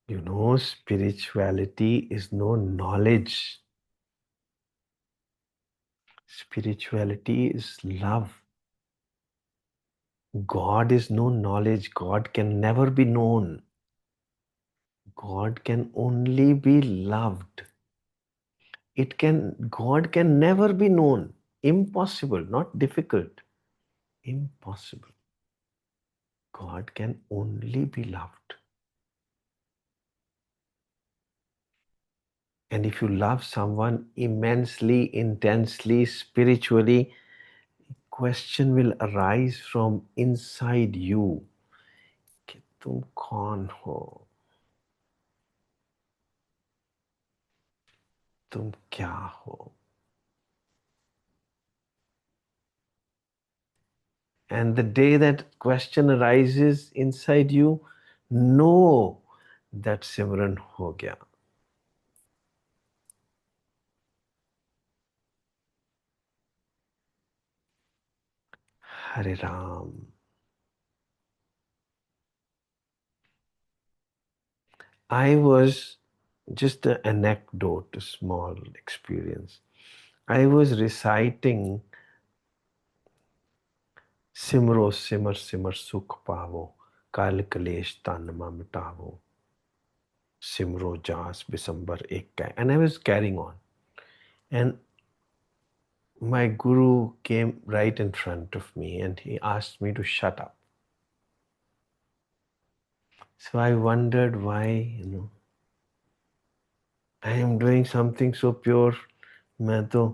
You know, spirituality is no knowledge. Spirituality is love. God is no knowledge. God can never be known. God can only be loved. God can never be known. Impossible, not difficult. Impossible. God can only be loved. And if you love someone immensely, intensely, spiritually, question will arise from inside you कि तुम कौन हो, तुम क्या हो. And the day that question arises inside you, know that Simran ho gaya. Hare Ram. I was just an anecdote, a small experience. I was reciting Simro Simar Simar Sukh Pavo, Kal Kalesh Tanma Mitavo, Simro Jas Bisambar Ek. And I was carrying on. And my guru came right in front of me and he asked me to shut up. So I wondered why, I am doing something so pure. मैं तो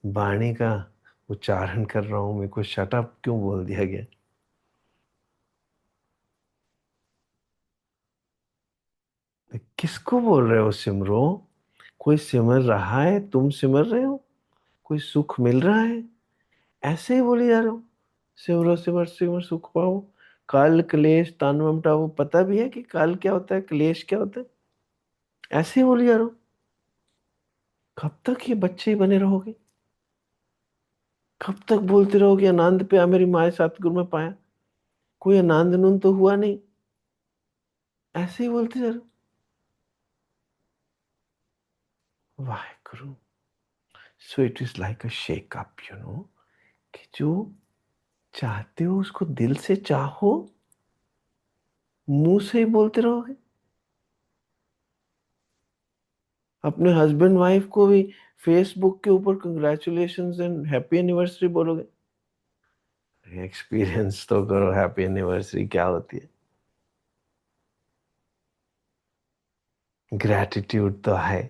बाणी का उच्चारण कर रहा हूँ, मेरे को शट अप क्यों बोल दिया गया. किसको बोल रहे हो सिमरो? कोई सिमर रहा है? तुम सिमर रहे हो? कोई सुख मिल रहा है? ऐसे ही बोली जा रहे हो. सिमरो सिमर सिमर सुख पाओ, काल क्लेश तान ममटाओ. पता भी है कि काल क्या होता है, क्लेश क्या होता है? ऐसे ही बोली जा रहे हो. कब तक ये बच्चे ही बने रहोगे? कब तक बोलते रहोगे आनंद पे मेरी माए सतगुरु में पाया? कोई आनंद नून तो हुआ नहीं. ऐसे ही बोलते जा रहे हो. Waheguru. So it is like a shake up, कि जो चाहते हो उसको दिल से चाहो, मुंह से ही बोलते रहोगे. अपने हस्बैंड वाइफ को भी फेसबुक के ऊपर कंग्रेचुलेशंस एंड हैप्पी एनिवर्सरी बोलोगे. एक्सपीरियंस तो करो, हैप्पी एनिवर्सरी क्या होती है. ग्रैटिट्यूड तो है.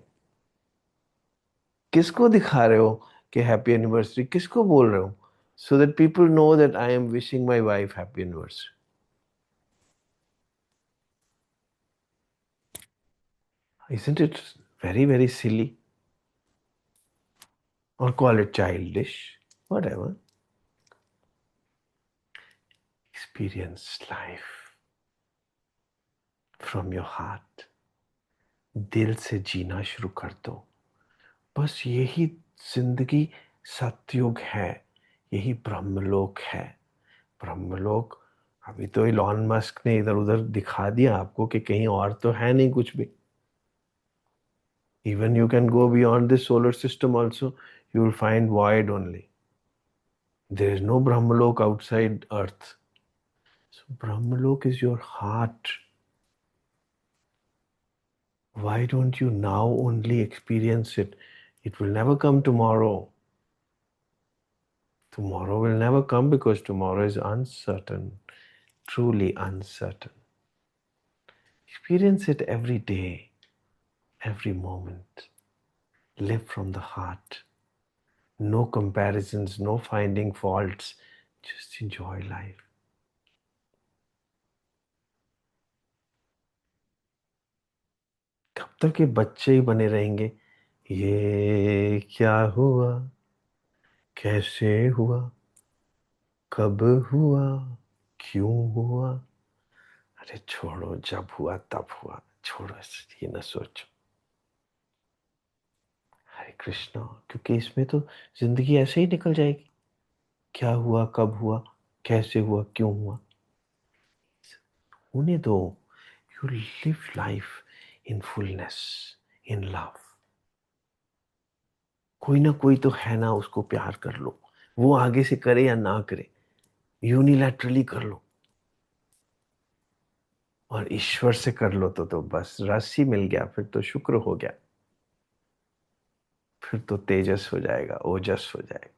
किसको दिखा रहे हो कि हैप्पी एनिवर्सरी? किसको बोल रहे हो? So that people know that I am wishing my wife happy anniversary. Isn't it very, very silly? Or call it childish, whatever. Experience life from your heart. दिल से जीना शुरू कर दो. बस यही जिंदगी सतयुग है. यही ब्रह्मलोक है. ब्रह्मलोक अभी तो इलॉन मस्क ने इधर उधर दिखा दिया आपको कि कहीं और तो है नहीं कुछ भी. Even you can go beyond this solar system also, you will find void only. There is no Brahmalok outside Earth. So Brahmalok is your heart. Why don't you now only experience it? It will never come tomorrow. Tomorrow will never come because tomorrow is uncertain, truly uncertain. Experience it every day, every moment. Live from the heart. No comparisons, no finding faults. Just enjoy life. कब तक ये बच्चे ही बने रहेंगे? ये क्या हुआ, कैसे हुआ, कब हुआ, क्यों हुआ? अरे छोड़ो, जब हुआ तब हुआ. छोड़ो, ये ना सोचो. हरे कृष्णा. क्योंकि इसमें तो जिंदगी ऐसे ही निकल जाएगी. क्या हुआ, कब हुआ, कैसे हुआ, क्यों हुआ. होने दो. You live life. in fullness, in love. कोई ना कोई तो है ना, उसको प्यार कर लो, वो आगे से करे या ना करे, यूनिलैटरली कर लो। और ईश्वर से कर लो तो बस रस ही मिल गया, फिर तो शुक्र हो गया, फिर तो तेजस हो जाएगा, ओजस हो जाएगा।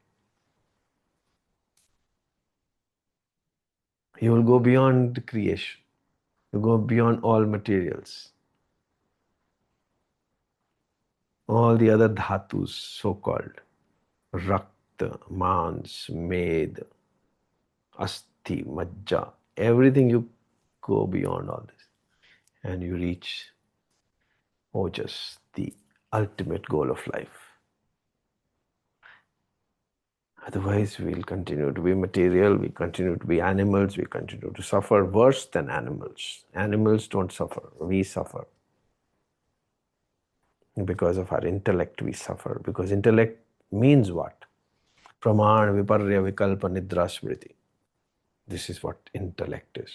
You will go beyond creation. You go beyond all materials, all the other dhatus, so-called rakta, mans, med, asti, majja, everything. You go beyond all this, and you reach ojas, the ultimate goal of life. Otherwise, we'll continue to be material, we continue to be animals, we continue to suffer worse than animals. Animals don't suffer, we suffer. Because of our intellect, we suffer. Because intellect means what? Praman, viparya, vikalpa, nidra, smriti. This is what intellect is.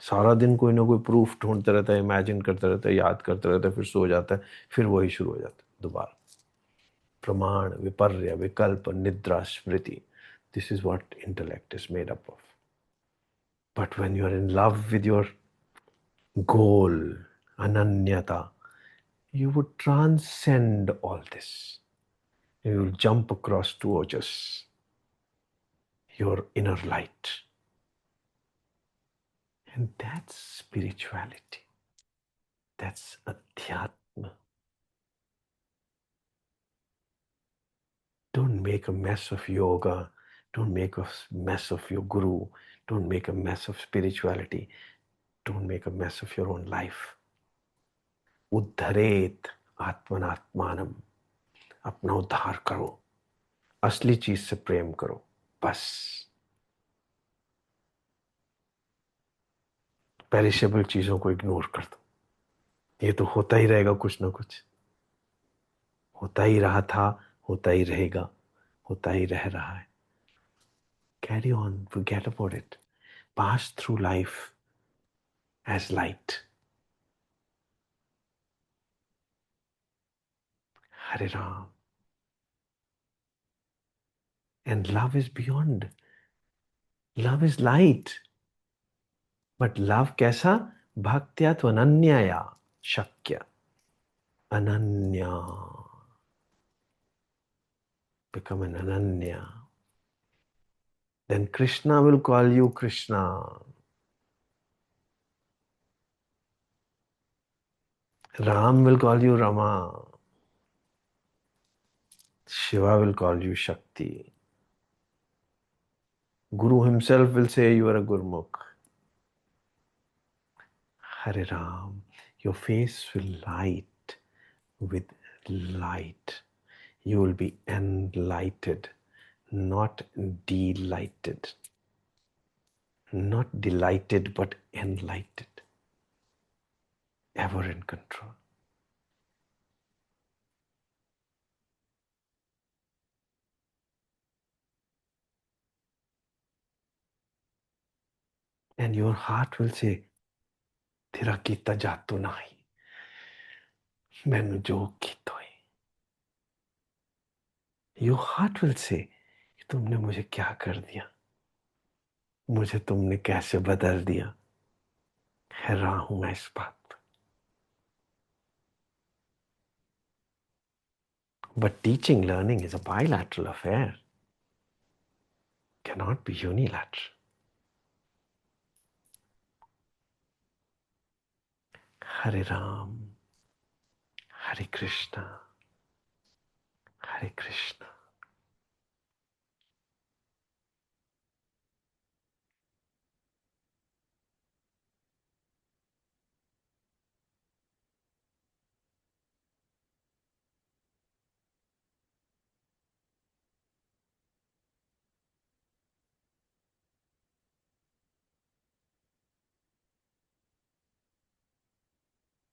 सारा दिन कोई ना कोई proof ढूंढता रहता है, imagine करता रहता है, याद करता रहता है, फिर सो जाता है, फिर वही शुरू हो जाता है दोबारा। प्रमाण, विपर्य, विकल्प, निद्रा, स्मृति. This is what intellect is made up of. But when you are in love with your goal, ananyata, you would transcend all this. You will jump across to ojas, your inner light. And that's spirituality. That's adhyatma. Don't make a mess of yoga. Don't make a mess of your guru. Don't make a mess of spirituality. Don't make a mess of your own life. उद्धरेत आत्मनात्मानम. अपना उद्धार करो, असली चीज से प्रेम करो, बस। Perishable चीजों को इग्नोर कर दो, ये तो होता ही रहेगा, कुछ ना कुछ होता ही रहा था, होता ही रहेगा, होता ही रह रहा है। Carry on, forget about it. Pass through life as light. Hare Ram. And love is beyond. Love is light. But love कैसा? भक्त्या तो अनन्यया शक्य. Ananya. Become an Ananya. Then Krishna will call you Krishna. Ram will call you Rama. Shiva will call you Shakti. Guru himself will say you are a Gurmukh. Hare Ram. Your face will light with light. You will be enlightened, not delighted. Not delighted, but enlightened. Ever in control. And your heart will say, तेरा कीता जातो नहीं, मैंने जो कीतो है. Your heart will say, तुमने मुझे क्या कर दिया, मुझे तुमने कैसे बदल दिया, हैरान हूं मैं इस बात पर. But teaching, learning is a bilateral affair. Cannot be unilateral. Hare Ram, Hare Krishna, Hare Krishna.